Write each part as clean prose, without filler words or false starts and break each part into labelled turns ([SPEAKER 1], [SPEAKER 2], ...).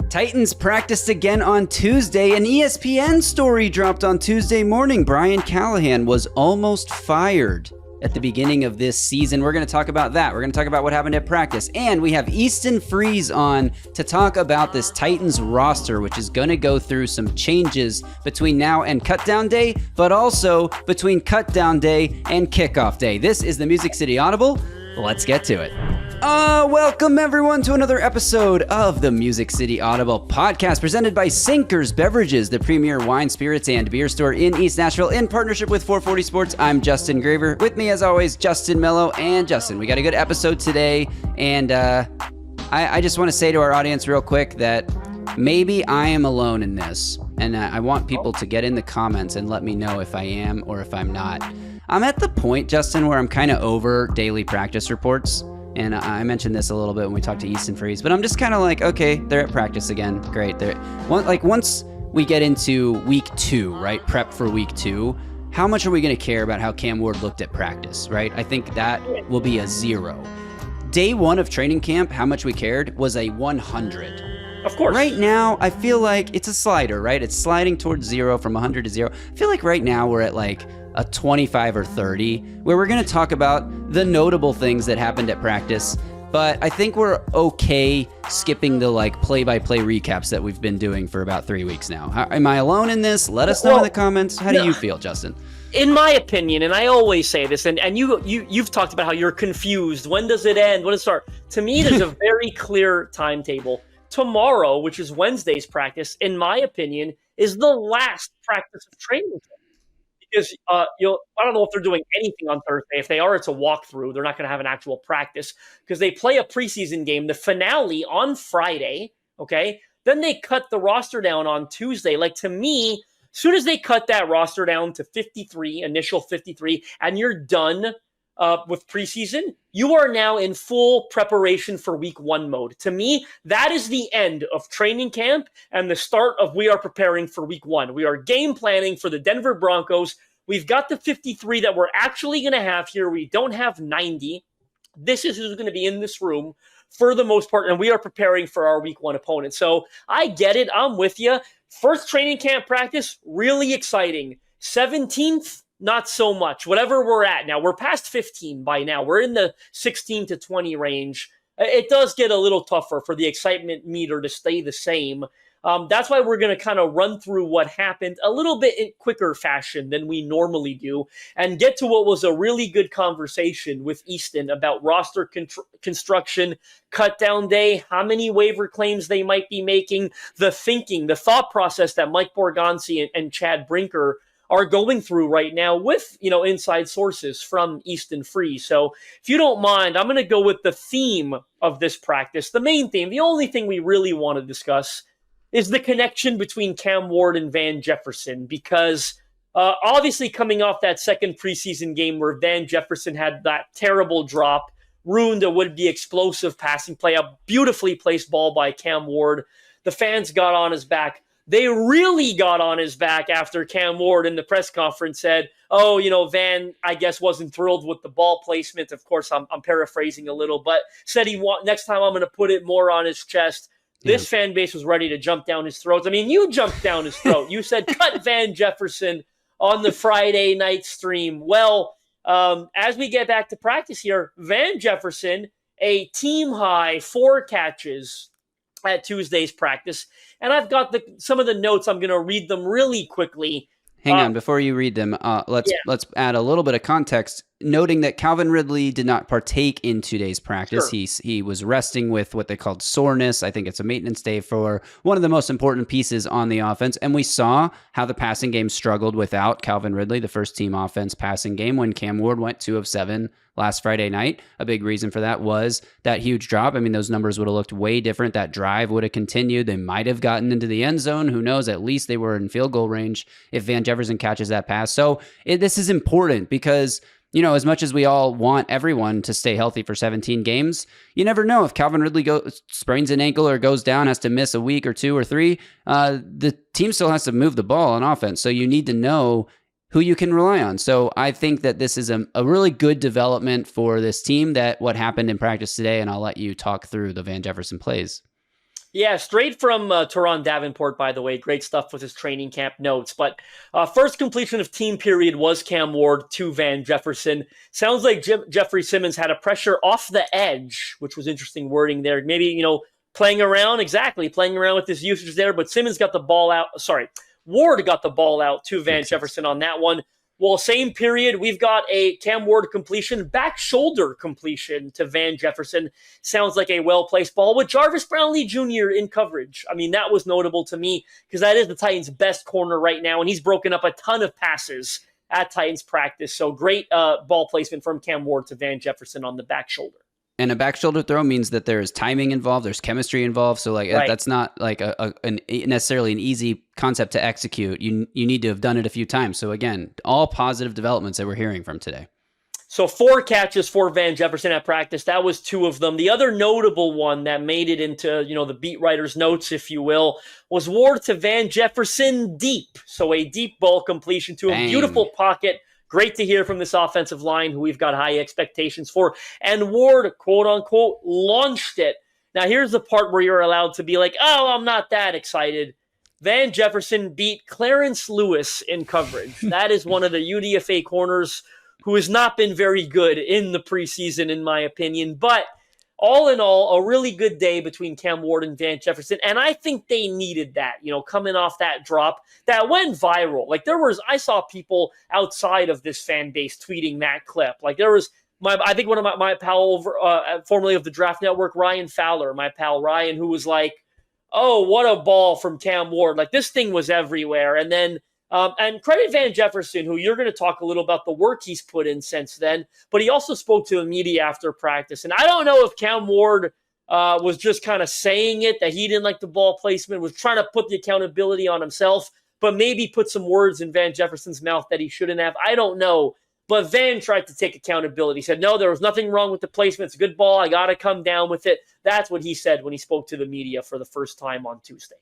[SPEAKER 1] Titans practiced again on Tuesday. An ESPN story dropped on Tuesday morning. Brian Callahan was almost fired at the beginning of this season. We're going to talk about that. We're going to talk about what happened at practice. And we have Easton Freeze on to talk about this Titans roster, which is going to go through some changes between now and Cutdown Day, but also between Cutdown Day and Kickoff Day. This is the Music City Audible. Let's get to it. Welcome everyone to another episode of the Music City Audible podcast presented by Sinkers Beverages, the premier wine, spirits, and beer store in East Nashville in partnership with 440 Sports. I'm Justin Graver. With me as always, Justin Melo. And Justin, we got a good episode today. And I just want to say to our audience real quick that maybe I am alone in this. And I want people to get in the comments and let me know if I am or if I'm not. I'm at the point, Justin, where I'm kind of over daily practice reports. And I mentioned this a little bit when we talked to Easton Freeze, but I'm just kind of like, okay, they're at practice again. Great. Once we get into week 2, right? Prep for week 2, how much are we going to care about how Cam Ward looked at practice, right? I think that will be a 0. Day 1 of training camp, how much we cared was a 100.
[SPEAKER 2] Of course.
[SPEAKER 1] Right now, I feel like it's a slider, right? It's sliding towards 0 from 100 to 0. I feel like right now we're at like a 25 or 30, where we're going to talk about the notable things that happened at practice. But I think we're okay skipping the play-by-play recaps that we've been doing for about 3 weeks now. Am I alone in this? Let us know in the comments. How do you feel, Justin?
[SPEAKER 2] In my opinion, and I always say this, and you've talked about how you're confused. When does it end? When does it start? To me, there's a very clear timetable. Tomorrow, which is Wednesday's practice, in my opinion, is the last practice of training camp. Because I don't know if they're doing anything on Thursday. If they are, it's a walkthrough. They're not going to have an actual practice because they play a preseason game, the finale on Friday, okay? Then they cut the roster down on Tuesday. Like, to me, as soon as they cut that roster down to 53, initial 53, and you're done with preseason, you are now in full preparation for week 1 mode. To me, that is the end of training camp and the start of we are preparing for week 1. We are game planning for the Denver Broncos. We've got the 53 that we're actually going to have here. We don't have 90. This is who's going to be in this room for the most part, and we are preparing for our week 1 opponent. So I get it. I'm with you. First training camp practice, really exciting. 17th, not so much. Whatever we're at now, we're past 15 by now. We're in the 16 to 20 range. It does get a little tougher for the excitement meter to stay the same. That's why we're going to kind of run through what happened a little bit in quicker fashion than we normally do and get to what was a really good conversation with Easton about roster construction, Cutdown Day, how many waiver claims they might be making, the thinking, the thought process that Mike Borgonzi and Chad Brinker are going through right now with, inside sources from Easton Freeze. So if you don't mind, I'm going to go with the theme of this practice. The main theme, the only thing we really want to discuss is the connection between Cam Ward and Van Jefferson, because obviously coming off that second preseason game where Van Jefferson had that terrible drop, ruined a would-be explosive passing play, a beautifully placed ball by Cam Ward. The fans got on his back. They really got on his back after Cam Ward in the press conference said, Van, I guess, wasn't thrilled with the ball placement. Of course, I'm paraphrasing a little, but said next time I'm going to put it more on his chest. This fan base was ready to jump down his throats. I mean, you jumped down his throat. You said, cut Van Jefferson on the Friday night stream. Well, as we get back to practice here, Van Jefferson, a team-high 4 catches at Tuesday's practice. And I've got some of the notes. I'm going to read them really quickly.
[SPEAKER 1] Hang on, before you read them, let's add a little bit of context, noting that Calvin Ridley did not partake in today's practice. Sure. He was resting with what they called soreness. I think it's a maintenance day for one of the most important pieces on the offense. And we saw how the passing game struggled without Calvin Ridley, the first team offense passing game, when Cam Ward went 2 of 7 last Friday night. A big reason for that was that huge drop. I mean, those numbers would have looked way different. That drive would have continued. They might have gotten into the end zone. Who knows? At least they were in field goal range if Van Jefferson catches that pass. So this is important because, as much as we all want everyone to stay healthy for 17 games, you never know if Calvin Ridley sprains an ankle or goes down, has to miss a week or 2 or 3. The team still has to move the ball on offense. So you need to know who you can rely on. So I think that this is a really good development for this team, that what happened in practice today, and I'll let you talk through the Van Jefferson plays.
[SPEAKER 2] Yeah, straight from Teron Davenport, by the way. Great stuff with his training camp notes. But first completion of team period was Cam Ward to Van Jefferson. Sounds like Jeffrey Simmons had a pressure off the edge, which was interesting wording there. Maybe, playing around with his usage there. But Simmons got the ball out. Sorry, Ward got the ball out to Van Jefferson on that one. Well, same period, we've got a Cam Ward completion, back shoulder completion to Van Jefferson. Sounds like a well-placed ball with Jarvis Brownlee Jr. in coverage. I mean, that was notable to me because that is the Titans' best corner right now, and he's broken up a ton of passes at Titans practice. So great ball placement from Cam Ward to Van Jefferson on the back shoulder.
[SPEAKER 1] And a back shoulder throw means that there's timing involved, there's chemistry involved. So like
[SPEAKER 2] Right.
[SPEAKER 1] that's not like necessarily an easy concept to execute. You need to have done it a few times. So again, all positive developments that we're hearing from today.
[SPEAKER 2] So 4 catches for Van Jefferson at practice. That was 2 of them. The other notable one that made it into, the beat writer's notes, if you will, was Ward to Van Jefferson deep. So a deep ball completion to a beautiful pocket. Great to hear from this offensive line who we've got high expectations for. And Ward, quote unquote, launched it. Now here's the part where you're allowed to be like, oh, I'm not that excited. Van Jefferson beat Clarence Lewis in coverage. That is one of the UDFA corners who has not been very good in the preseason, in my opinion. But all in all, a really good day between Cam Ward and Van Jefferson. And I think they needed that, coming off that drop that went viral. Like I saw people outside of this fan base tweeting that clip. Like I think one of my pal formerly of the Draft Network, Ryan Fowler, my pal Ryan, who was like, oh, what a ball from Cam Ward. Like this thing was everywhere. And then, and credit Van Jefferson, who you're going to talk a little about the work he's put in since then, but he also spoke to the media after practice. And I don't know if Cam Ward was just kind of saying it, that he didn't like the ball placement, was trying to put the accountability on himself, but maybe put some words in Van Jefferson's mouth that he shouldn't have. I don't know. But Van tried to take accountability. He said, no, there was nothing wrong with the placement. It's a good ball. I got to come down with it. That's what he said when he spoke to the media for the first time on Tuesday.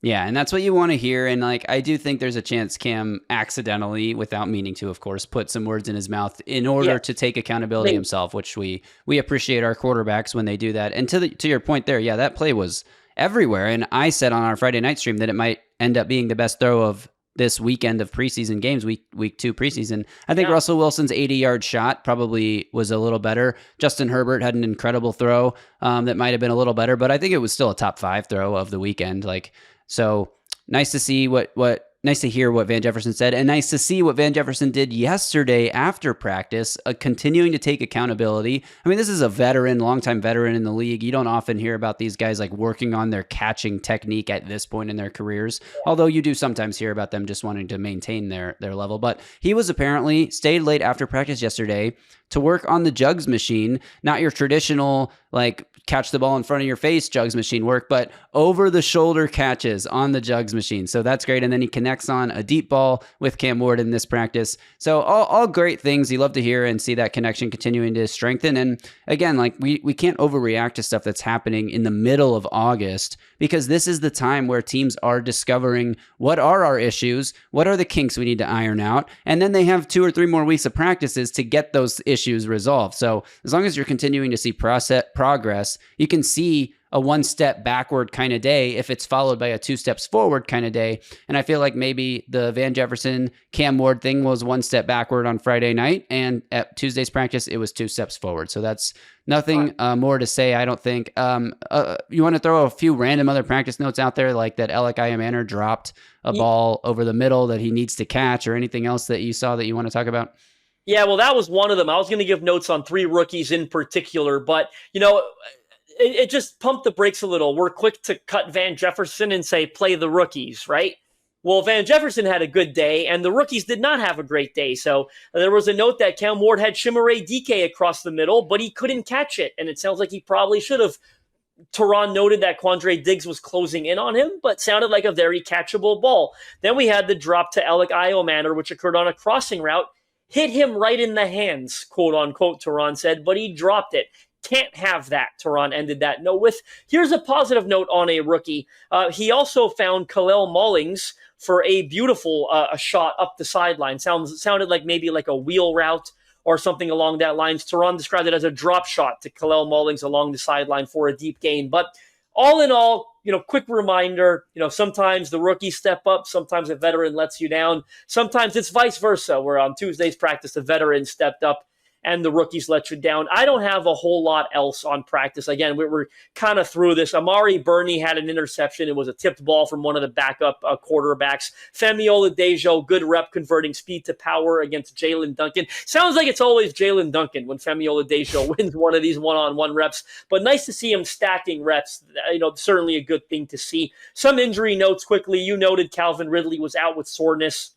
[SPEAKER 1] Yeah, and that's what you want to hear. And I do think there's a chance Cam accidentally, without meaning to, of course, put some words in his mouth in order to take accountability himself, which we appreciate our quarterbacks when they do that. And to your point there, yeah, that play was everywhere. And I said on our Friday night stream that it might end up being the best throw of this weekend of preseason games, week 2 preseason. I think Russell Wilson's 80-yard shot probably was a little better. Justin Herbert had an incredible throw that might have been a little better, but I think it was still a top 5 throw of the weekend. So nice to see nice to hear what Van Jefferson said, and nice to see what Van Jefferson did yesterday after practice, continuing to take accountability. I mean, this is a longtime veteran in the league. You don't often hear about these guys working on their catching technique at this point in their careers, although you do sometimes hear about them just wanting to maintain their level. But he was apparently stayed late after practice yesterday to work on the jugs machine, not your traditional catch the ball in front of your face jugs machine work, but over the shoulder catches on the jugs machine. So that's great. And then he connects on a deep ball with Cam Ward in this practice. So all great things. You love to hear and see that connection continuing to strengthen. And again, we can't overreact to stuff that's happening in the middle of August, because this is the time where teams are discovering what are our issues, what are the kinks we need to iron out, and then they have 2 or 3 more weeks of practices to get those issues resolved. So as long as you're continuing to see progress, you can see a 1 step backward kind of day if it's followed by a 2 steps forward kind of day. And I feel like maybe the Van Jefferson Cam Ward thing was 1 step backward on Friday night, and at Tuesday's practice it was 2 steps forward. So that's nothing more to say, I don't think. You want to throw a few random other practice notes out there, like that Alec Iamaner dropped a ball over the middle that he needs to catch, or anything else that you saw that you want to talk about?
[SPEAKER 2] Yeah, well, that was one of them. I was going to give notes on 3 rookies in particular, but it just pumped the brakes a little. We're quick to cut Van Jefferson and say, play the rookies, right? Well, Van Jefferson had a good day, and the rookies did not have a great day. So there was a note that Cam Ward had Shimmeray DK across the middle, but he couldn't catch it, and it sounds like he probably should have. Teron noted that Quandre Diggs was closing in on him, but sounded like a very catchable ball. Then we had the drop to Alec Iamaner, which occurred on a crossing route. Hit him right in the hands, quote unquote, Teron said, but he dropped it. Can't have that, Teron ended that note with. Here's a positive note on a rookie. He also found Khalil Mullings for a beautiful shot up the sideline. Sounded like maybe like a wheel route or something along that lines. Teron described it as a drop shot to Khalil Mullings along the sideline for a deep gain. But all in all, quick reminder, sometimes the rookies step up, sometimes a veteran lets you down. Sometimes it's vice versa, where on Tuesday's practice, the veteran stepped up and the rookies let you down. I don't have a whole lot else on practice. Again, we're kind of through this. Amari Burney had an interception. It was a tipped ball from one of the backup quarterbacks. Femi Oladejo, good rep converting speed to power against Jalen Duncan. Sounds like it's always Jalen Duncan when Femi Oladejo wins one of these one-on-one reps, but nice to see him stacking reps. Certainly a good thing to see. Some injury notes quickly. You noted Calvin Ridley was out with soreness.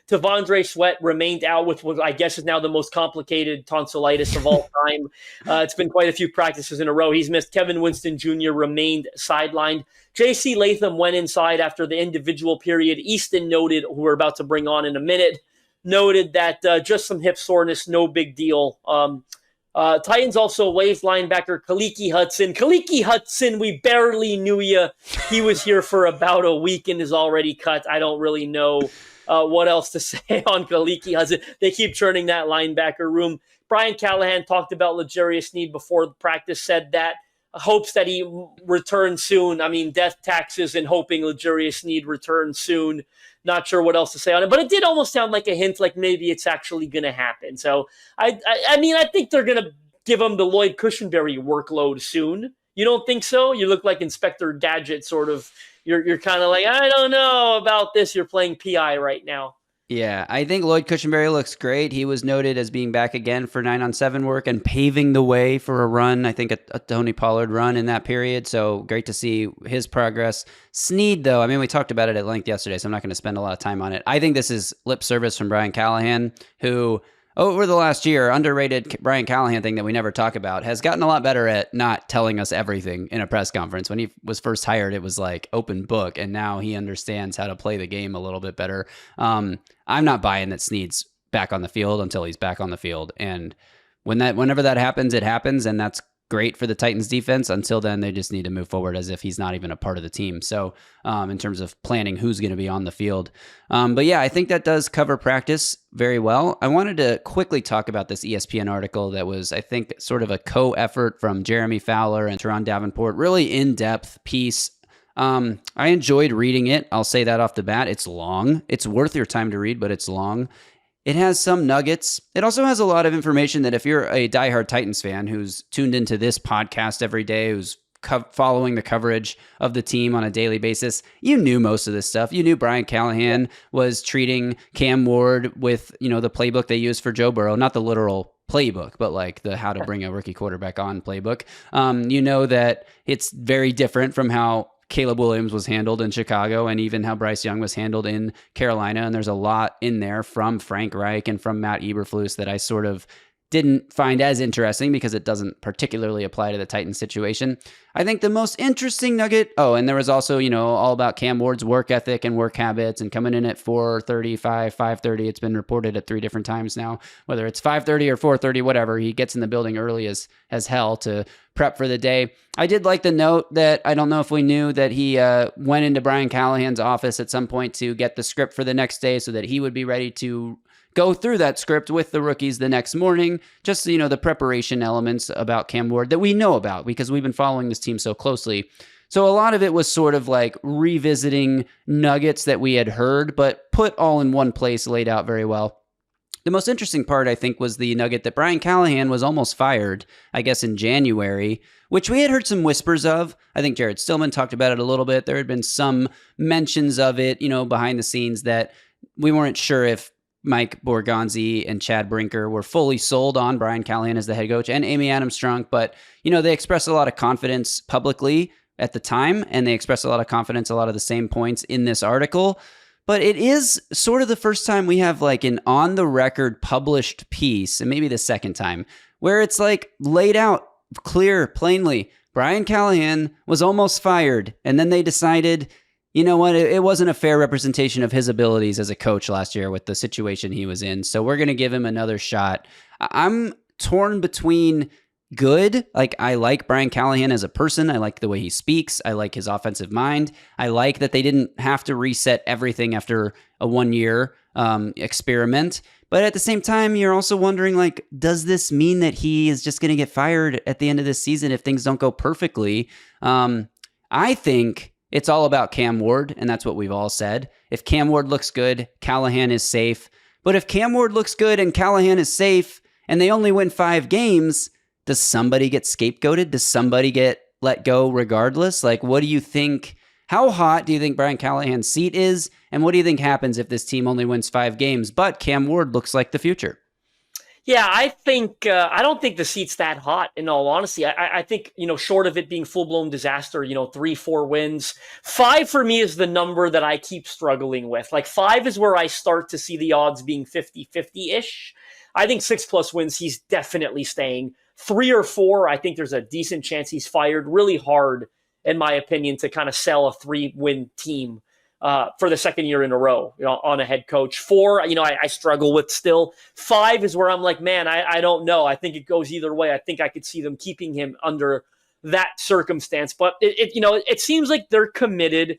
[SPEAKER 2] Tavondre Sweat remained out with what I guess is now the most complicated tonsillitis of all time. It's been quite a few practices in a row. He's missed. Kevin Winston Jr. remained sidelined. J.C. Latham went inside after the individual period. Easton noted, who we're about to bring on in a minute, noted that just some hip soreness, no big deal. Titans also waived linebacker Kaliki Hudson. Kaliki Hudson, we barely knew you. He was here for about a week and is already cut. I don't really know what else to say on Kaliki Hudson. They keep churning that linebacker room. Brian Callahan talked about L'Jarius Sneed before the practice, said that hopes that he returns soon. I mean, death taxes and hoping L'Jarius Sneed returns soon. Not sure what else to say on it, but it did almost sound like a hint, like maybe it's actually going to happen. So, I think they're going to give him the Lloyd Cushenberry workload soon. You don't think so? You look like Inspector Gadget, sort of. You're kind of like, I don't know about this. You're playing PI right now.
[SPEAKER 1] Yeah, I think Lloyd Cushenberry looks great. He was noted as being back again for 9-on-7 work and paving the way for a run, I think a Tony Pollard run in that period. So great to see his progress. Sneed, though, I mean, we talked about it at length yesterday, so I'm not going to spend a lot of time on it. I think this is lip service from Brian Callahan, who over the last year, underrated Brian Callahan thing that we never talk about, has gotten a lot better at not telling us everything in a press conference. When he was first hired, it was like open book, and now he understands how to play the game a little bit better. I'm not buying that Sneed's back on the field until he's back on the field. And whenever that happens, it happens, and that's great for the Titans defense. Until then, they just need to move forward as if he's not even a part of the team. So in terms of planning who's going to be on the field. But yeah, I think that does cover practice very well. I wanted to quickly talk about this ESPN article that was, I think, sort of a co-effort from Jeremy Fowler and Teron Davenport, really in-depth piece. I enjoyed reading it. I'll say that off the bat. It's long. It's worth your time to read, but it's long. It has some nuggets. It also has a lot of information that if you're a diehard Titans fan who's tuned into this podcast every day, who's following the coverage of the team on a daily basis, you knew most of this stuff. You knew Brian Callahan was treating Cam Ward with, the playbook they use for Joe Burrow, not the literal playbook, but like the how to bring a rookie quarterback on playbook. You know that it's very different from how Caleb Williams was handled in Chicago and even how Bryce Young was handled in Carolina. And there's a lot in there from Frank Reich and from Matt Eberflus that I sort of didn't find as interesting because it doesn't particularly apply to the Titans situation. I think the most interesting nugget, and there was also, all about Cam Ward's work ethic and work habits and coming in at 4:30, 5:30. It's been reported at 3 different times now, whether it's 5:30 or 4:30, whatever. He gets in the building early as hell to prep for the day. I did like the note that I don't know if we knew that he went into Brian Callahan's office at some point to get the script for the next day so that he would be ready to go through that script with the rookies the next morning. Just, the preparation elements about Cam Ward that we know about because we've been following this team so closely. So a lot of it was sort of like revisiting nuggets that we had heard, but put all in one place, laid out very well. The most interesting part, I think, was the nugget that Brian Callahan was almost fired, I guess, in January, which we had heard some whispers of. I think Jared Stillman talked about it a little bit. There had been some mentions of it, behind the scenes that we weren't sure if Mike Borgonzi and Chad Brinker were fully sold on Brian Callahan as the head coach and Amy Adams-Strunk, but, they expressed a lot of confidence publicly at the time, and they expressed a lot of confidence, a lot of the same points in this article. But it is sort of the first time we have like an on-the-record published piece, and maybe the second time, where it's like laid out clear, plainly. Brian Callahan was almost fired, and then they decided, you know what, it wasn't a fair representation of his abilities as a coach last year with the situation he was in, so we're going to give him another shot. I'm torn between good. Like, I like Brian Callahan as a person. I like the way he speaks. I like his offensive mind. I like that they didn't have to reset everything after a 1-year experiment. But at the same time, you're also wondering, like, does this mean that he is just going to get fired at the end of this season if things don't go perfectly? I think it's all about Cam Ward, and that's what we've all said. If Cam Ward looks good, Callahan is safe. But if Cam Ward looks good and Callahan is safe, and they only win 5 games, does somebody get scapegoated? Does somebody get let go regardless? Like, what do you think? How hot do you think Brian Callahan's seat is? And what do you think happens if this team only wins 5 games, but Cam Ward looks like the future?
[SPEAKER 2] Yeah, I think I don't think the seat's that hot. In all honesty, I think short of it being full blown disaster, 3-4 wins, 5 for me is the number that I keep struggling with. Like 5 is where I start to see the odds being 50-50 ish. I think 6+ wins, he's definitely staying. 3 or 4, I think there's a decent chance he's fired. Really hard, in my opinion, to kind of sell a 3-win team for the second year in a row, on a head coach. 4, I struggle with still. 5 is where I'm like, man, I don't know. I think it goes either way. I think I could see them keeping him under that circumstance. But it seems like they're committed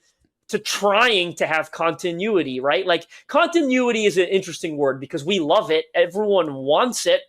[SPEAKER 2] to trying to have continuity, right? Like continuity is an interesting word because we love it. Everyone wants it.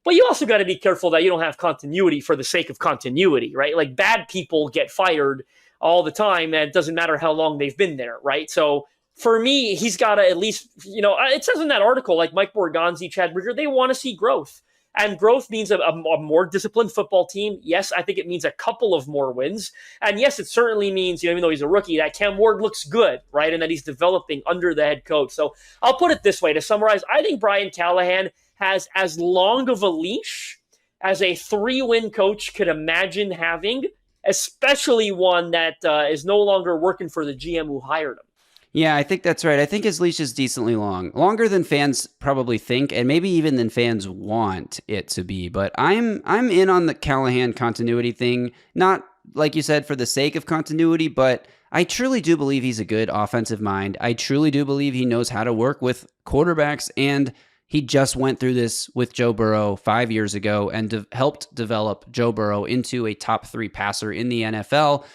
[SPEAKER 2] But you also got to be careful that you don't have continuity for the sake of continuity, right? Like bad people get fired all the time, and it doesn't matter how long they've been there, right? So for me, he's got to at least, it says in that article, like Mike Borgonzi, Chad Bridger, they want to see growth. And growth means a more disciplined football team. Yes, I think it means a couple of more wins. And yes, it certainly means, even though he's a rookie, that Cam Ward looks good, right? And that he's developing under the head coach. So I'll put it this way to summarize. I think Brian Callahan has as long of a leash as a 3-win coach could imagine having, especially one that is no longer working for the GM who hired him.
[SPEAKER 1] Yeah, I think that's right. I think his leash is decently long. Longer than fans probably think, and maybe even than fans want it to be. But I'm in on the Callahan continuity thing, not, like you said, for the sake of continuity, but I truly do believe he's a good offensive mind. I truly do believe he knows how to work with quarterbacks, and he just went through this with Joe Burrow 5 years ago and helped develop Joe Burrow into a top 3 passer in the NFL.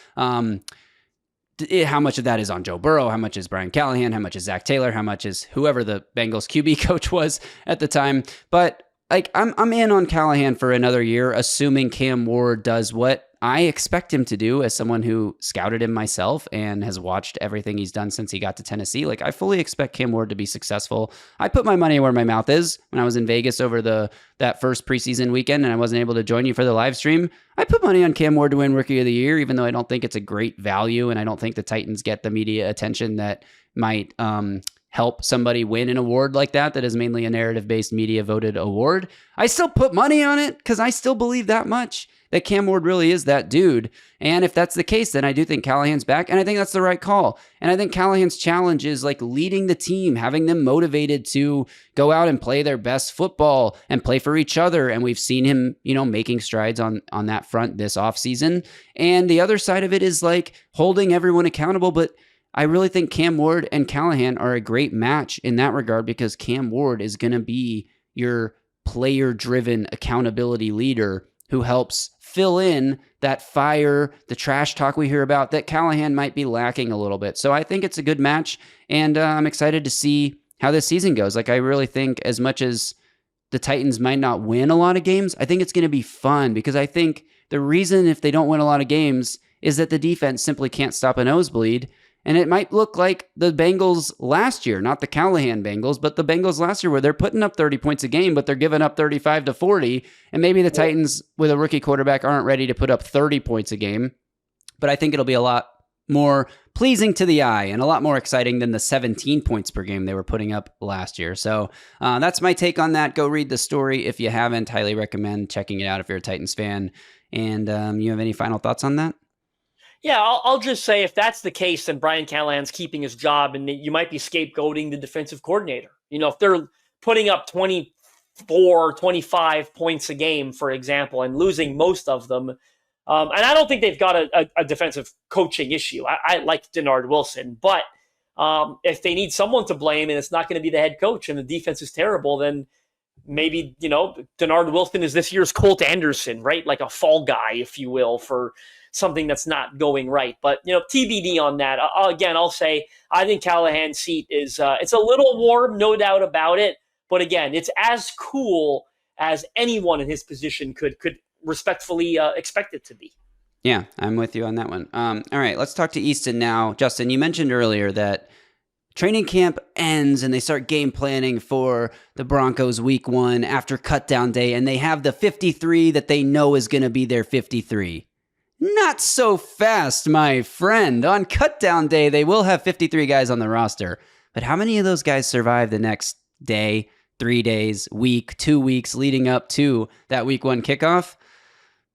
[SPEAKER 1] How much of that is on Joe Burrow? How much is Brian Callahan? How much is Zach Taylor? How much is whoever the Bengals QB coach was at the time? But like, I'm in on Callahan for another year, assuming Cam Ward does what I expect him to do as someone who scouted him myself and has watched everything he's done since he got to Tennessee. Like, I fully expect Cam Ward to be successful. I put my money where my mouth is when I was in Vegas over that first preseason weekend and I wasn't able to join you for the live stream. I put money on Cam Ward to win Rookie of the Year, even though I don't think it's a great value and I don't think the Titans get the media attention that might help somebody win an award like that is mainly a narrative-based media-voted award. I still put money on it because I still believe that much that Cam Ward really is that dude. And if that's the case, then I do think Callahan's back, and I think that's the right call. And I think Callahan's challenge is like leading the team, having them motivated to go out and play their best football and play for each other. And we've seen him, making strides on that front this offseason. And the other side of it is like holding everyone accountable, but I really think Cam Ward and Callahan are a great match in that regard because Cam Ward is going to be your player-driven accountability leader who helps fill in that fire, the trash talk we hear about that Callahan might be lacking a little bit. So I think it's a good match, and I'm excited to see how this season goes. Like, I really think as much as the Titans might not win a lot of games, I think it's going to be fun because I think the reason if they don't win a lot of games is that the defense simply can't stop a nosebleed. And it might look like the Bengals last year, not the Callahan Bengals, but the Bengals last year where they're putting up 30 points a game, but they're giving up 35 to 40. And maybe the Titans with a rookie quarterback aren't ready to put up 30 points a game. But I think it'll be a lot more pleasing to the eye and a lot more exciting than the 17 points per game they were putting up last year. So that's my take on that. Go read the story if you haven't. Highly recommend checking it out if you're a Titans fan. And you have any final thoughts on that?
[SPEAKER 2] Yeah, I'll just say if that's the case, then Brian Callahan's keeping his job, and you might be scapegoating the defensive coordinator. If they're putting up 24, 25 points a game, for example, and losing most of them, and I don't think they've got a defensive coaching issue. I like Denard Wilson, but if they need someone to blame and it's not going to be the head coach and the defense is terrible, then maybe, Denard Wilson is this year's Colt Anderson, right? Like a fall guy, if you will, for something that's not going right. But, TBD on that. Again, I'll say I think Callahan's seat is it's a little warm, no doubt about it. But again, it's as cool as anyone in his position could respectfully expect it to be.
[SPEAKER 1] Yeah, I'm with you on that one. All right, let's talk to Easton now. Justin, you mentioned earlier that training camp ends and they start game planning for the Broncos week 1 after cutdown day, and they have the 53 that they know is going to be their 53. Not so fast, my friend. On cutdown day, they will have 53 guys on the roster. But how many of those guys survive the next day, 3 days, week, 2 weeks leading up to that week 1 kickoff?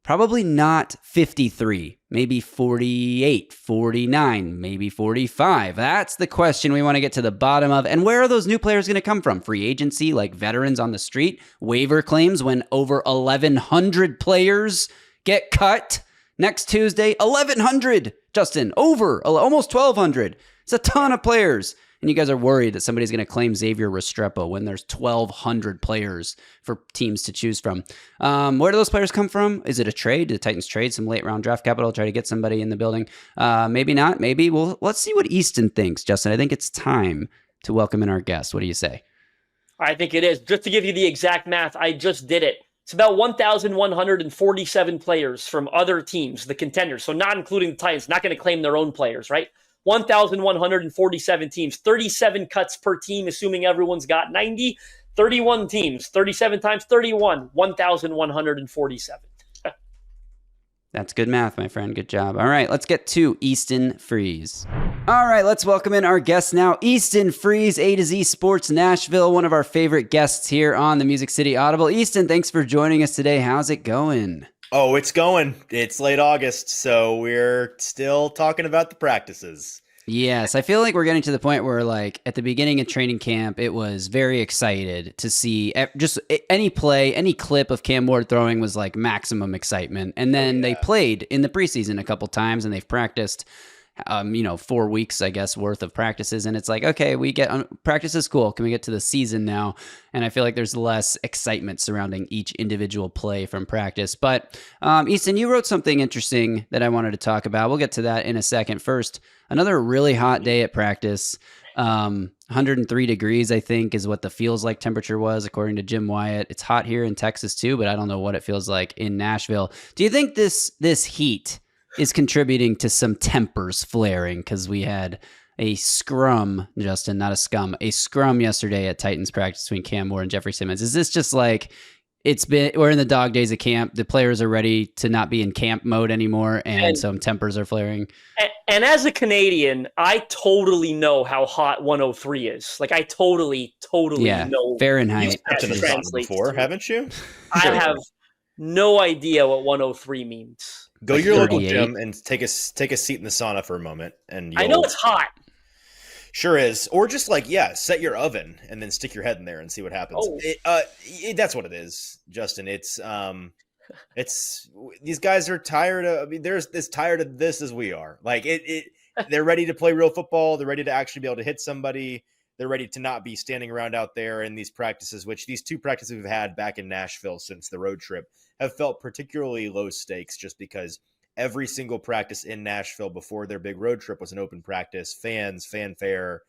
[SPEAKER 1] Probably not 53, maybe 48, 49, maybe 45. That's the question we want to get to the bottom of. And where are those new players going to come from? Free agency, like veterans on the street, waiver claims when over 1,100 players get cut next Tuesday. 1,100, Justin, over almost 1,200. It's a ton of players. And you guys are worried that somebody's going to claim Xavier Restrepo when there's 1,200 players for teams to choose from. Where do those players come from? Is it a trade? Do the Titans trade some late round draft capital, try to get somebody in the building? Maybe not. Maybe. Well, let's see what Easton thinks, Justin. I think it's time to welcome in our guest. What do you say?
[SPEAKER 2] I think it is. Just to give you the exact math, I just did it. It's about 1,147 players from other teams, the contenders. So not including the Titans, not going to claim their own players, right? 1,147 teams, 37 cuts per team, assuming everyone's got 90, 31 teams, 37 times 31, 1,147.
[SPEAKER 1] That's good math, my friend. Good job. All right, let's get to Easton Freeze. All right, let's welcome in our guest now, Easton Freeze, A to Z Sports Nashville, one of our favorite guests here on the Music City Audible. Easton, thanks for joining us today. How's it going?
[SPEAKER 3] Oh, it's going. It's late August, so we're still talking about the practices.
[SPEAKER 1] Yes, I feel like we're getting to the point where, like, at the beginning of training camp, it was very excited to see just any play, any clip of Cam Ward throwing was like maximum excitement. And then they played in the preseason a couple times, and they've practiced 4 weeks, I guess, worth of practices. And it's like, okay, we get practice is cool. Can we get to the season now? And I feel like there's less excitement surrounding each individual play from practice. But Easton, you wrote something interesting that I wanted to talk about. We'll get to that in a second. First, another really hot day at practice. 103 degrees, I think, is what the feels like temperature was, according to Jim Wyatt. It's hot here in Texas too, but I don't know what it feels like in Nashville. Do you think this heat is contributing to some tempers flaring? Because we had a scrum, Justin, not a scum, a scrum yesterday at Titans practice between Cam Ward and Jeffrey Simmons. Is this just like we're in the dog days of camp, the players are ready to not be in camp mode anymore, and some tempers are flaring?
[SPEAKER 2] And as a Canadian, I totally know how hot 103 is. Like, I totally know.
[SPEAKER 1] Fahrenheit.
[SPEAKER 3] You've been to the sun before, haven't you?
[SPEAKER 2] I have no idea what 103 means.
[SPEAKER 3] Go to your local gym and take a seat in the sauna for a moment. And
[SPEAKER 2] I know it's hot.
[SPEAKER 3] Sure is. Or just set your oven and then stick your head in there and see what happens.
[SPEAKER 2] Oh.
[SPEAKER 3] That's what it is, Justin. It's these guys are tired of. I mean, they're as tired of this as we are. Like they're ready to play real football. They're ready to actually be able to hit somebody. They're ready to not be standing around out there in these practices, which these 2 practices we've had back in Nashville since the road trip have felt particularly low stakes, just because every single practice in Nashville before their big road trip was an open practice, fans, fanfare,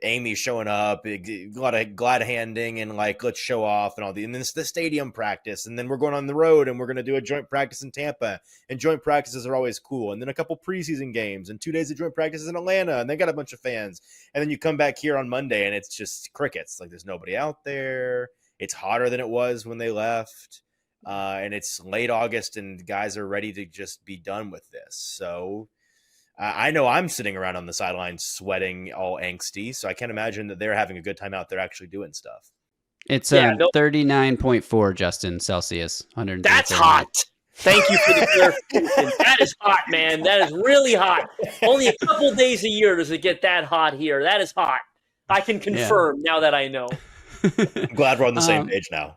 [SPEAKER 3] Amy showing up, a lot of glad handing and let's show off and all and then it's the stadium practice. And then we're going on the road and we're going to do a joint practice in Tampa, and joint practices are always cool. And then a couple preseason games and 2 days of joint practices in Atlanta, and they got a bunch of fans. And then you come back here on Monday and it's just crickets. Like, there's nobody out there. It's hotter than it was when they left. And it's late August and guys are ready to just be done with this. So I know I'm sitting around on the sidelines sweating all angsty, so I can't imagine that they're having a good time out there actually doing stuff.
[SPEAKER 1] It's 39.4, Justin, Celsius.
[SPEAKER 2] That's hot. Thank you for the clarification. That is hot, man. That is really hot. Only a couple days a year does it get that hot here. That is hot. I can confirm now that I know.
[SPEAKER 3] I'm glad we're on the same page now.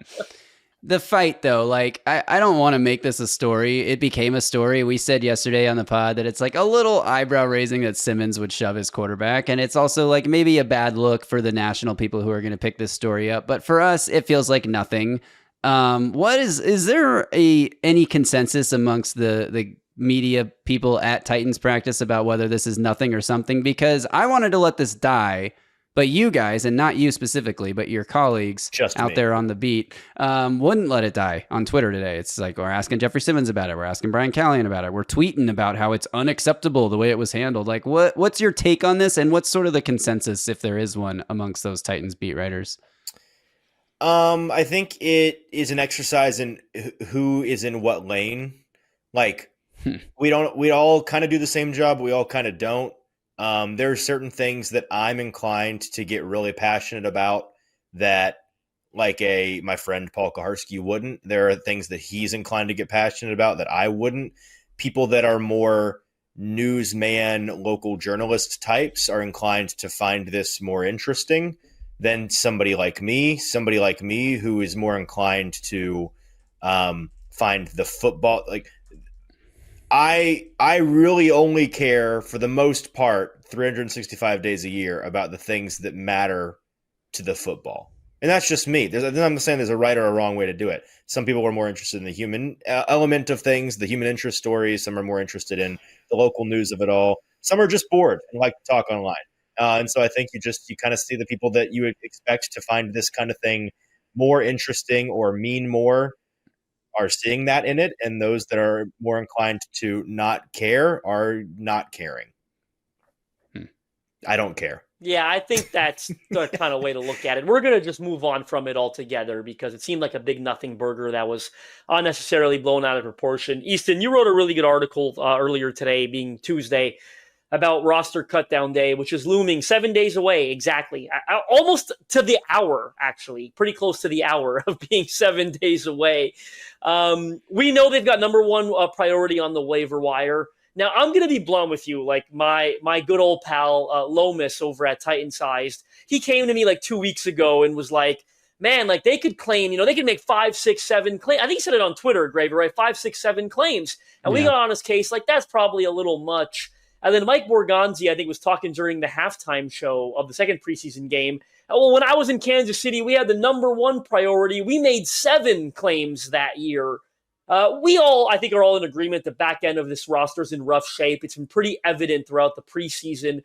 [SPEAKER 1] The fight, though, I don't want to make this a story. It became a story. We said yesterday on the pod that it's like a little eyebrow raising that Simmons would shove his quarterback. And it's also like maybe a bad look for the national people who are going to pick this story up. But for us, it feels like nothing. Is there any consensus amongst the media people at Titans practice about whether this is nothing or something? Because I wanted to let this die But you guys, and not you specifically, but your colleagues
[SPEAKER 3] Just
[SPEAKER 1] out
[SPEAKER 3] me.
[SPEAKER 1] there on the beat, wouldn't let it die on Twitter today. It's like we're asking Jeffrey Simmons about it. We're asking Brian Callahan about it. We're tweeting about how it's unacceptable the way it was handled. Like, what's your take on this, and what's sort of the consensus, if there is one, amongst those Titans beat writers?
[SPEAKER 3] I think it is an exercise in who is in what lane. Like, we all kind of do the same job. We all kind of don't. There are certain things that I'm inclined to get really passionate about that, like my friend Paul Kaharski wouldn't. There are things that he's inclined to get passionate about that I wouldn't. People that are more newsman, local journalist types are inclined to find this more interesting than somebody like me who is more inclined to find the football. Like, I really only care, for the most part, 365 days a year about the things that matter to the football. And that's just me. I'm not saying there's a right or a wrong way to do it. Some people are more interested in the human element of things, the human interest stories. Some are more interested in the local news of it all. Some are just bored and like to talk online. And so I think you kind of see the people that you would expect to find this kind of thing more interesting or mean more are seeing that in it, and those that are more inclined to not care are not caring. I don't care.
[SPEAKER 2] Yeah, I think that's the kind of way to look at it. We're going to just move on from it altogether because it seemed like a big nothing burger that was unnecessarily blown out of proportion. Easton, you wrote a really good article earlier today, being Tuesday, about roster cutdown day, which is looming 7 days away exactly, almost to the hour, actually, pretty close to the hour of being 7 days away. We know they've got number one priority on the waiver wire. Now, I'm going to be blunt with you. Like my good old pal, Lomas over at Titan Sized, he came to me like 2 weeks ago and was like, man, like they could claim, they could make 5, 6, 7 claims. I think he said it on Twitter, Graver, right? 5, 6, 7 claims. And we got on his case, like that's probably a little much. And then Mike Borgonzi, I think, was talking during the halftime show of the second preseason game. Well, when I was in Kansas City, we had the number one priority. We made 7 claims that year. We all, I think, are all in agreement the back end of this roster is in rough shape. It's been pretty evident throughout the preseason.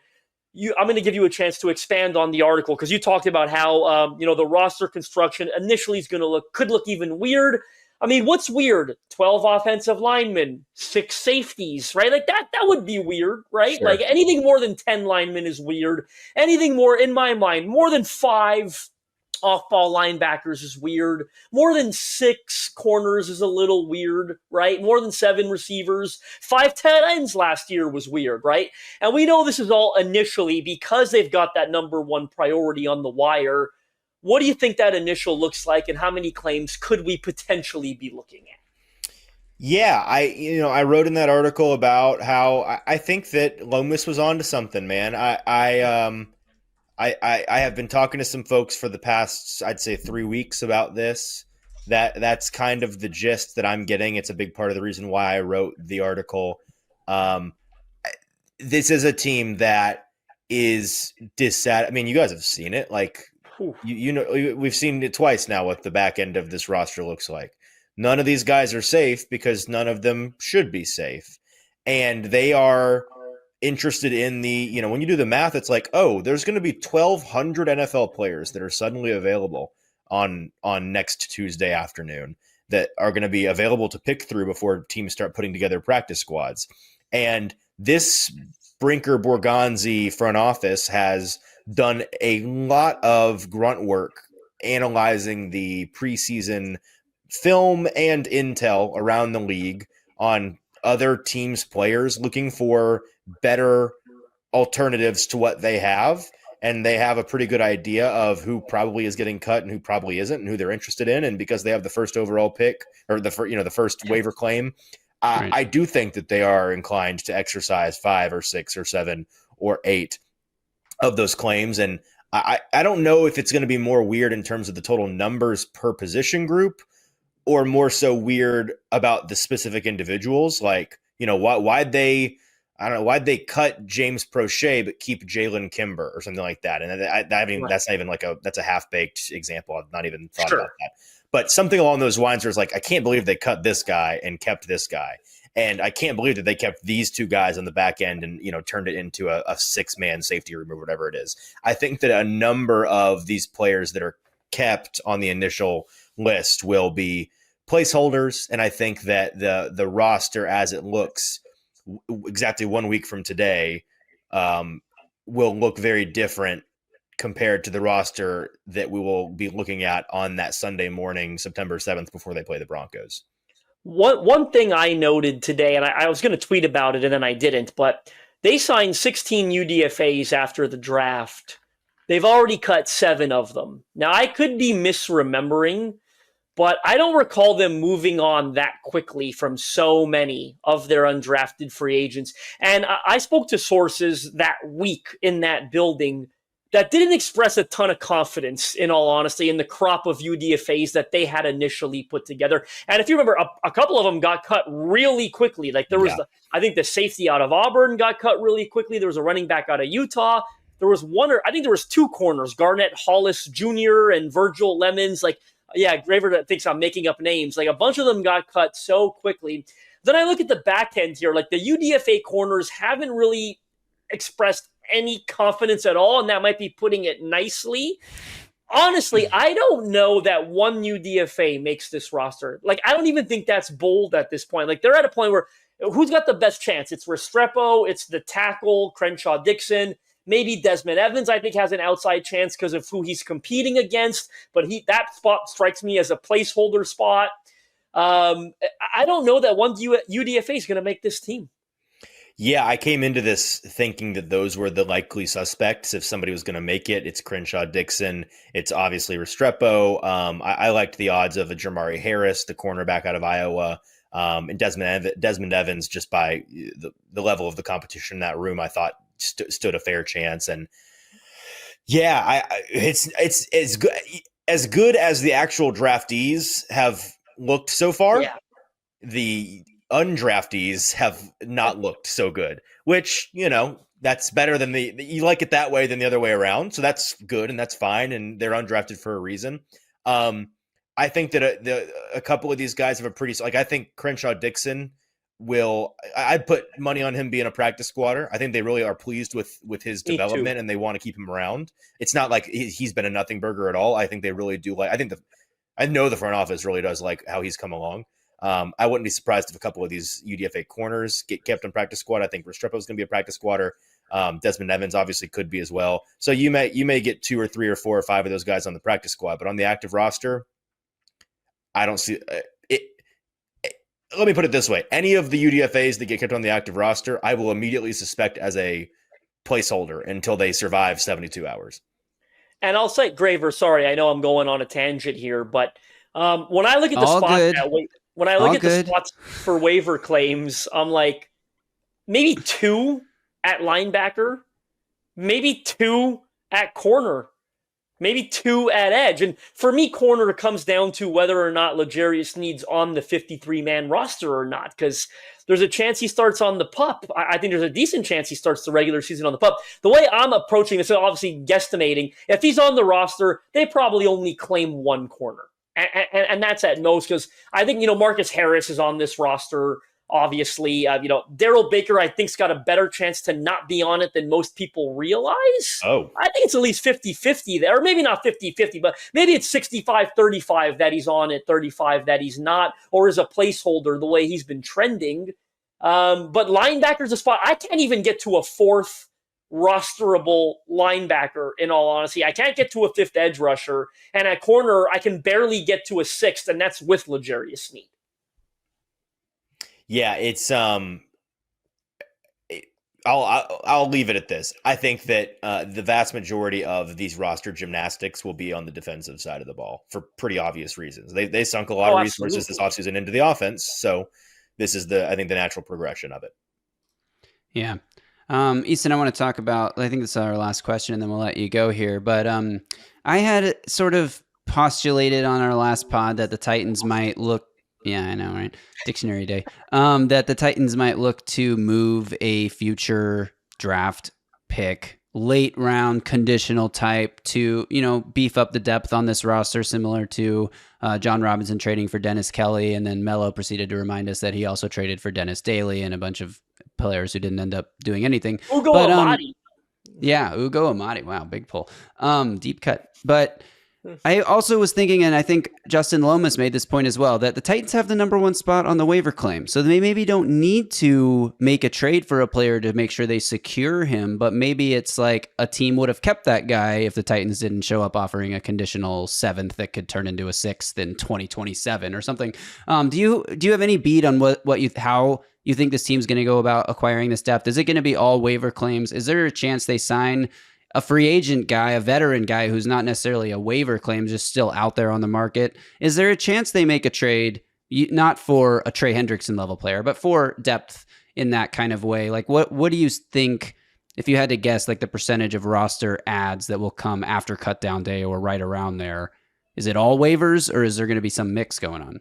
[SPEAKER 2] I'm going to give you a chance to expand on the article because you talked about how the roster construction initially could look even weird. I mean, what's weird? 12 offensive linemen, 6 safeties, right? Like that would be weird, right?
[SPEAKER 3] Sure.
[SPEAKER 2] Like anything more than 10 linemen is weird. Anything more, in my mind, more than 5 off-ball linebackers is weird. More than 6 corners is a little weird, right? More than 7 receivers. 5 tight ends last year was weird, right? And we know this is all initially because they've got that number one priority on the wire. What do you think that initial looks like, and how many claims could we potentially be looking at?
[SPEAKER 3] Yeah, I wrote in that article about how I think that Lomas was onto something, man. I have been talking to some folks for the past, I'd say, 3 weeks about this. That's kind of the gist that I'm getting. It's a big part of the reason why I wrote the article. This is a team that is dissatisfied. I mean, you guys have seen it. Like, we've seen it twice now what the back end of this roster looks like. None of these guys are safe because none of them should be safe. And they are interested in the, when you do the math, it's like, oh, there's going to be 1,200 NFL players that are suddenly available on next Tuesday afternoon that are going to be available to pick through before teams start putting together practice squads. And this Brinker Borgonzi front office has done a lot of grunt work analyzing the preseason film and intel around the league on other teams' players, looking for better alternatives to what they have. And they have a pretty good idea of who probably is getting cut and who probably isn't and who they're interested in. And because they have the first overall pick or the first waiver claim, right. I do think that they are inclined to exercise 5 or 6 or 7 or 8 of those claims. And I don't know if it's going to be more weird in terms of the total numbers per position group or more so weird about the specific individuals. Like, why'd they cut James Prochet but keep Jalen Kimber or something like that? And that's not even that's a half-baked example. I've not even thought about that. But something along those lines where it's like, I can't believe they cut this guy and kept this guy. And I can't believe that they kept these two guys on the back end and, turned it into a 6-man safety room or whatever it is. I think that a number of these players that are kept on the initial list will be placeholders. And I think that the roster as it looks exactly 1 week from today will look very different compared to the roster that we will be looking at on that Sunday morning, September 7th, before they play the Broncos.
[SPEAKER 2] One thing I noted today, and I was going to tweet about it and then I didn't, but they signed 16 UDFAs after the draft. They've already cut 7 of them. Now, I could be misremembering, but I don't recall them moving on that quickly from so many of their undrafted free agents. And I spoke to sources that week in that building that didn't express a ton of confidence, in all honesty, in the crop of UDFAs that they had initially put together. And if you remember, a couple of them got cut really quickly. Like there was, I think the safety out of Auburn got cut really quickly. There was a running back out of Utah. There was I think there was 2 corners, Garnett Hollis Jr. and Virgil Lemons. Graver thinks I'm making up names. Like a bunch of them got cut so quickly. Then I look at the back end here. Like the UDFA corners haven't really expressed any confidence at all, and that might be putting it nicely. Honestly, I don't know that one UDFA makes this roster. Like, I don't even think that's bold at this point. Like, they're at a point where who's got the best chance? It's Restrepo, it's the tackle, Crenshaw Dixon, maybe Desmond Evans, I think, has an outside chance because of who he's competing against, but that spot strikes me as a placeholder spot. I don't know that one UDFA is going to make this team.
[SPEAKER 3] Yeah, I came into this thinking that those were the likely suspects. If somebody was going to make it, it's Crenshaw Dixon. It's obviously Restrepo. I liked the odds of a Jamari Harris, the cornerback out of Iowa, and Desmond Evans, just by the level of the competition in that room, I thought stood a fair chance. And yeah, it's as good as the actual draftees have looked so far. Yeah. The undraftees have not looked so good, which, that's better than you like it that way than the other way around. So that's good and that's fine. And they're undrafted for a reason. I think that a couple of these guys have I think Crenshaw Dixon I'd put money on him being a practice squatter. I think they really are pleased with his development and they want to keep him around. It's not like he's been a nothing burger at all. I think they really do I know the front office really does like how he's come along. I wouldn't be surprised if a couple of these UDFA corners get kept on practice squad. I think Restrepo is going to be a practice squatter. Desmond Evans obviously could be as well. So you may get 2 or 3 or 4 or 5 of those guys on the practice squad, but on the active roster, I don't see it. Let me put it this way. Any of the UDFAs that get kept on the active roster, I will immediately suspect as a placeholder until they survive 72 hours.
[SPEAKER 2] And I'll say, Graver, sorry, I know I'm going on a tangent here, but when I look at the spots for waiver claims, I'm like, maybe 2 at linebacker, maybe 2 at corner, maybe 2 at edge. And for me, corner comes down to whether or not L'Jarius Sneed's on the 53-man roster or not, because there's a chance he starts on the PUP. I think there's a decent chance he starts the regular season on the PUP. The way I'm approaching this, obviously guesstimating, if he's on the roster, they probably only claim 1 corner. And that's at most, because I think, Marcus Harris is on this roster, obviously. Darrell Baker, I think, has got a better chance to not be on it than most people realize.
[SPEAKER 3] Oh.
[SPEAKER 2] I think it's at least 50-50 there. Or maybe not 50-50, but maybe it's 65-35 that he's on it, 35 that he's not, or is a placeholder the way he's been trending. But linebacker's a spot. I can't even get to a 4th rosterable linebacker, in all honesty. I can't get to a 5th edge rusher, and at corner I can barely get to a 6th, and that's with L'Jarius Sneed.
[SPEAKER 3] Yeah, it's I'll leave it at this. I think that the vast majority of these roster gymnastics will be on the defensive side of the ball for pretty obvious reasons. They sunk a lot of resources this offseason into the offense, so this is the natural progression of it.
[SPEAKER 1] Yeah. Easton, I want to talk about, I think this is our last question and then we'll let you go here. But I had sort of postulated on our last pod that the Titans might look, yeah, I know, right? Dictionary day. That the Titans might look to move a future draft pick late round conditional type to, beef up the depth on this roster, similar to John Robinson trading for Dennis Kelly. And then Melo proceeded to remind us that he also traded for Dennis Daly and a bunch of players who didn't end up doing anything.
[SPEAKER 2] Ugo Amadi.
[SPEAKER 1] Yeah, Ugo Amadi. Wow, big pull. Deep cut. But I also was thinking, and I think Justin Lomas made this point as well, that the Titans have the number 1 spot on the waiver claim. So they maybe don't need to make a trade for a player to make sure they secure him, but maybe it's like a team would have kept that guy if the Titans didn't show up offering a conditional 7th that could turn into a 6th in 2027 or something. Do you have any beat on how you think this team's going to go about acquiring this depth? Is it going to be all waiver claims? Is there a chance they sign a free agent guy, a veteran guy who's not necessarily a waiver claim, just still out there on the market? Is there a chance they make a trade, not for a Trey Hendrickson level player, but for depth in that kind of way? Like, what do you think, if you had to guess, like the percentage of roster ads that will come after cutdown day or right around there? Is it all waivers, or is there going to be some mix going on?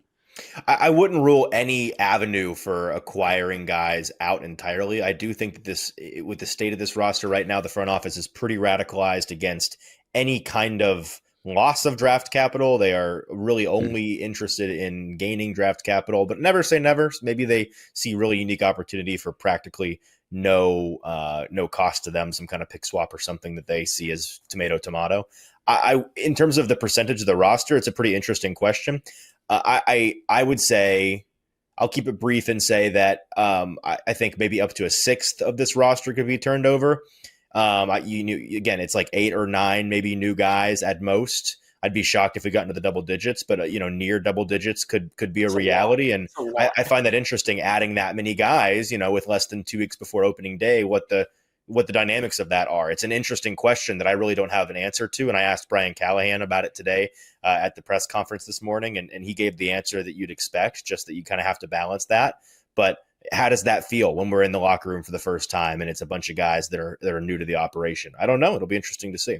[SPEAKER 3] I wouldn't rule any avenue for acquiring guys out entirely. I do think that with the state of this roster right now, the front office is pretty radicalized against any kind of loss of draft capital. They are really only interested in gaining draft capital, but never say never. Maybe they see really unique opportunity for practically no cost to them, some kind of pick swap or something that they see as tomato. In terms of the percentage of the roster, it's a pretty interesting question. I would say, I'll keep it brief and say that I think maybe up to a 6th of this roster could be turned over. Again, it's like 8 or 9 maybe new guys at most. I'd be shocked if we got into the double digits, but near double digits could be a reality. And I find that interesting, adding that many guys, with less than 2 weeks before opening day, what the dynamics of that are. It's an interesting question that I really don't have an answer to. And I asked Brian Callahan about it today at the press conference this morning, and he gave the answer that you'd expect, just that you kind of have to balance that. But how does that feel when we're in the locker room for the first time and it's a bunch of guys that are new to the operation? I don't know. It'll be interesting to see.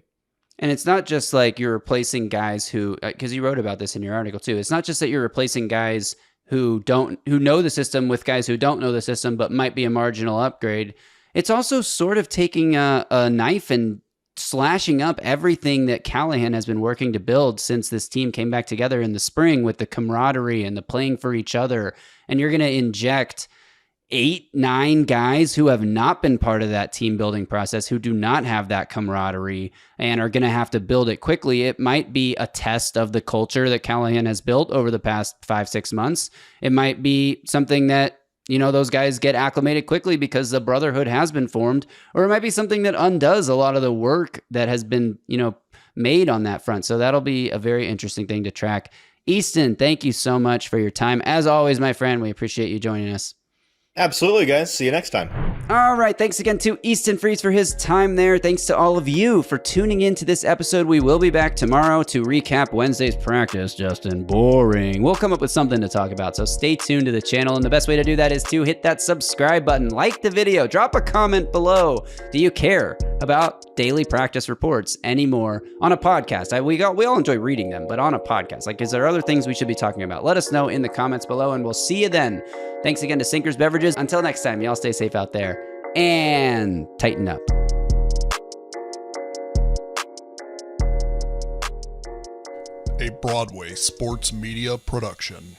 [SPEAKER 1] And it's not just like you're replacing guys who, because you wrote about this in your article too. It's not just that you're replacing guys who know the system with guys who don't know the system, but might be a marginal upgrade. It's also sort of taking a knife and slashing up everything that Callahan has been working to build since this team came back together in the spring, with the camaraderie and the playing for each other. And you're going to inject 8, 9 guys who have not been part of that team building process, who do not have that camaraderie and are going to have to build it quickly. It might be a test of the culture that Callahan has built over the past 5-6 months. It might be something that, those guys get acclimated quickly because the brotherhood has been formed, or it might be something that undoes a lot of the work that has been, made on that front. So that'll be a very interesting thing to track. Easton, thank you so much for your time. As always, my friend, we appreciate you joining us.
[SPEAKER 3] Absolutely, guys. See you next time.
[SPEAKER 1] All right. Thanks again to Easton Freeze for his time there. Thanks to all of you for tuning in to this episode. We will be back tomorrow to recap Wednesday's practice. Justin, boring. We'll come up with something to talk about, so stay tuned to the channel. And the best way to do that is to hit that subscribe button, like the video, drop a comment below. Do you care about daily practice reports anymore on a podcast? We all enjoy reading them, but on a podcast, is there other things we should be talking about? Let us know in the comments below, and we'll see you then. Thanks again to Sinkers Beverages. Until next time, y'all stay safe out there and tighten up.
[SPEAKER 4] A Broadway sports media production.